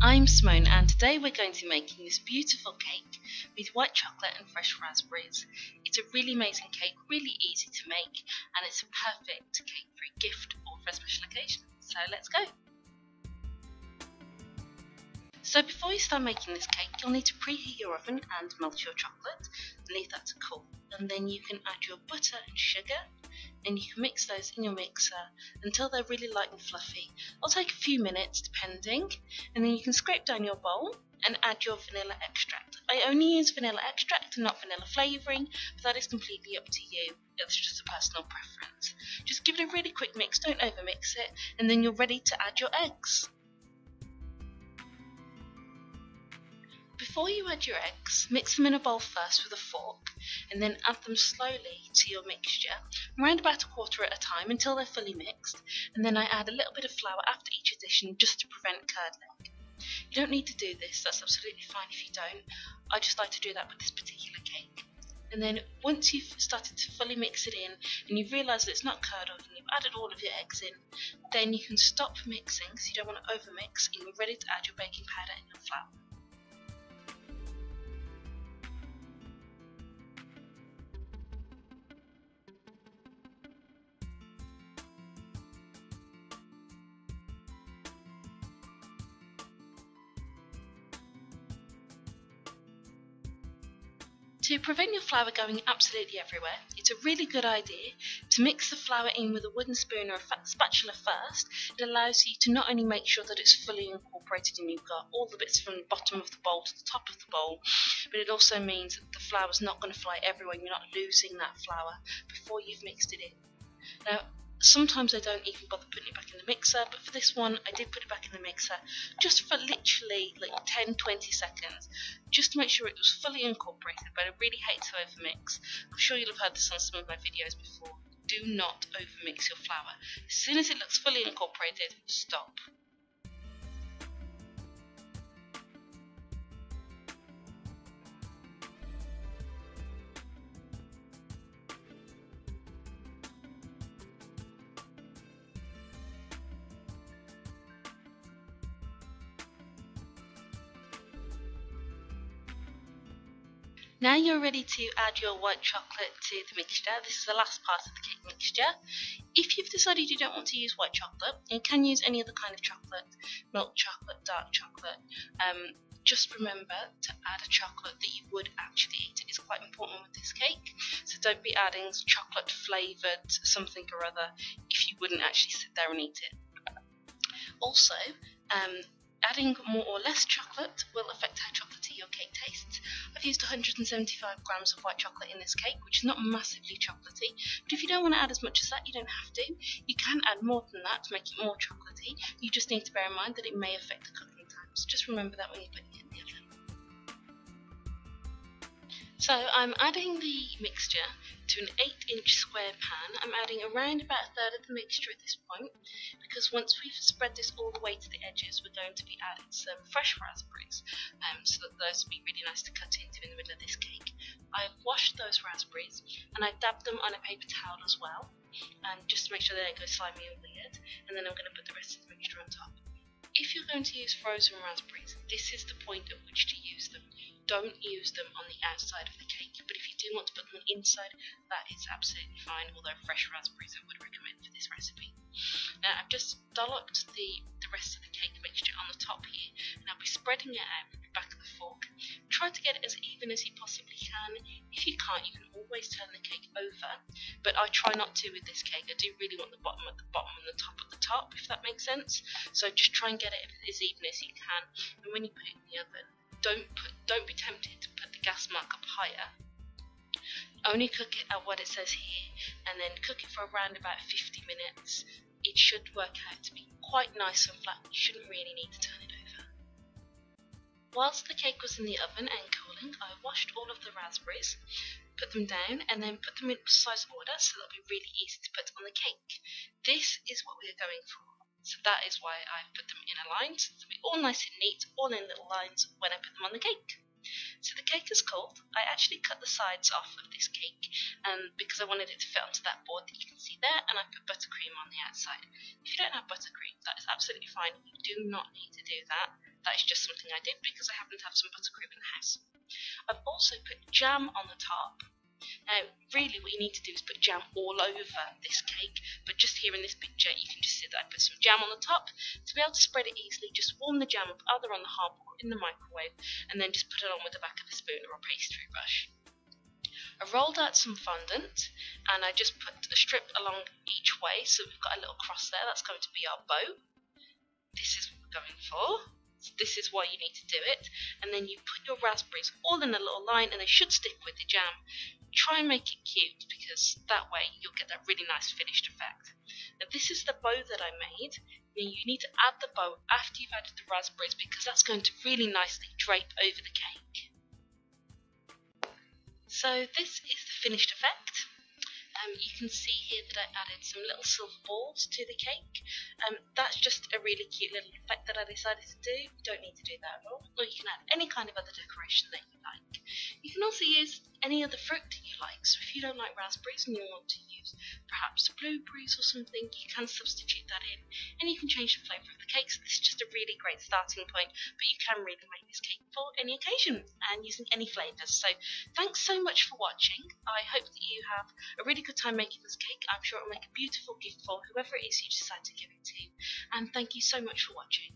I'm Simone, and today we're going to be making this beautiful cake with white chocolate and fresh raspberries. It's a really amazing cake, really easy to make, and it's a perfect cake for a gift or for a special occasion. So let's go! So before you start making this cake, you'll need to preheat your oven and melt your chocolate and leave that to cool. And then you can add your butter and sugar, and you can mix those in your mixer until they're really light and fluffy. It'll take a few minutes depending, and then you can scrape down your bowl and add your vanilla extract. I only use vanilla extract and not vanilla flavouring, but that is completely up to you. It's just a personal preference. Just give it a really quick mix, don't overmix it, and then you're ready to add your eggs. Before you add your eggs, mix them in a bowl first with a fork, and then add them slowly to your mixture, around about a quarter at a time until they're fully mixed, and then I add a little bit of flour after each addition just to prevent curdling. You don't need to do this, that's absolutely fine if you don't. I just like to do that with this particular cake. And then once you've started to fully mix it in, and you've realised that it's not curdled and you've added all of your eggs in, then you can stop mixing, so you don't want to overmix, and you're ready to add your baking powder and your flour. To prevent your flour going absolutely everywhere, it's a really good idea to mix the flour in with a wooden spoon or a spatula first. It allows you to not only make sure that it's fully incorporated and you've got all the bits from the bottom of the bowl to the top of the bowl, but it also means that the flour's not going to fly everywhere and you're not losing that flour before you've mixed it in. Now, sometimes I don't even bother putting it back in the mixer, but for this one I did put it back in the mixer just for literally like 10-20 seconds, just to make sure it was fully incorporated, but I really hate to overmix. I'm sure you'll have heard this on some of my videos before. Do not overmix your flour. As soon as it looks fully incorporated, stop. Now you're ready to add your white chocolate to the mixture. This is the last part of the cake mixture. If you've decided you don't want to use white chocolate, you can use any other kind of chocolate, milk chocolate, dark chocolate. Just remember to add a chocolate that you would actually eat. It is quite important with this cake, so don't be adding chocolate flavoured something or other if you wouldn't actually sit there and eat it. Also, adding more or less chocolate will affect how chocolatey your cake tastes. I've used 175 grams of white chocolate in this cake, which is not massively chocolatey, but if you don't want to add as much as that, you don't have to. You can add more than that to make it more chocolatey. You just need to bear in mind that it may affect the cooking times. Just remember that when you're putting it in the oven. So I'm adding the mixture to an 8-inch square pan. I'm adding around about a third of the mixture at this point, because once we've spread this all the way to the edges, we're going to be adding some fresh raspberries, so that those will be really nice to cut into in the middle of this cake. I've washed those raspberries and I've dabbed them on a paper towel as well, and just to make sure they don't go slimy and weird, and then I'm going to put the rest of the mixture on top. If you're going to use frozen raspberries, this is the point at which to use them. Don't use them on the outside of the cake, but if you do want to put them on the inside, that is absolutely fine, although fresh raspberries I would recommend for this recipe. Now I've just dolloped the rest of the cake mixture on the top here, and I'll be spreading it out with the back of the fork. Try to get it as even as you possibly can. If you can't, you can always turn the cake over, but I try not to with this cake. I do really want the bottom at the bottom and the top at the top, if that makes sense. So just try and get it as even as you can, and when you put it in the oven, don't be tempted to put the gas mark up higher. Only cook it at what it says here, and then cook it for around about 50 minutes. It should work out to be quite nice and flat. You shouldn't really need to turn it over. Whilst the cake was in the oven and cooling, I washed all of the raspberries, put them down, and then put them in precise order so they'll be really easy to put on the cake. This is what we are going for. So that is why I put them in a line, so they'll be all nice and neat, all in little lines when I put them on the cake. So the cake is cold. I actually cut the sides off of this cake because I wanted it to fit onto that board that you can see there, and I put buttercream on the outside. If you don't have buttercream, that is absolutely fine. You do not need to do that. that is just something I did because I happen to have some buttercream in the house. I've also put jam on the top. Now, really what you need to do is put jam all over this cake, but just here in this picture you can just see that I put some jam on the top. To be able to spread it easily, just warm the jam up either on the hob or in the microwave, and then just put it on with the back of a spoon or a pastry brush. I rolled out some fondant, and I just put a strip along each way, so we've got a little cross there. That's going to be our bow. This is what we're going for. So this is why you need to do it. And then you put your raspberries all in a little line, and they should stick with the jam. Try and make it cute, because that way you'll get that really nice finished effect. Now this is the bow that I made. Now you need to add the bow after you've added the raspberries, because that's going to really nicely drape over the cake. So this is the finished effect. You can see here that I added some little silver balls to the cake. That's just a really cute little effect that I decided to do. You don't need to do that at all. Or you can add any kind of other decoration that you like. You can also use any other fruit that you like. So if you don't like raspberries and you want to use perhaps blueberries or something, you can substitute that in. And you can change the flavour of the cake. So this is just a really great starting point. But you can really make this cake for any occasion and using any flavours. So thanks so much for watching. I hope that you have a really good time making this cake. I'm sure it will make a beautiful gift for whoever it is you decide to give it to. And thank you so much for watching.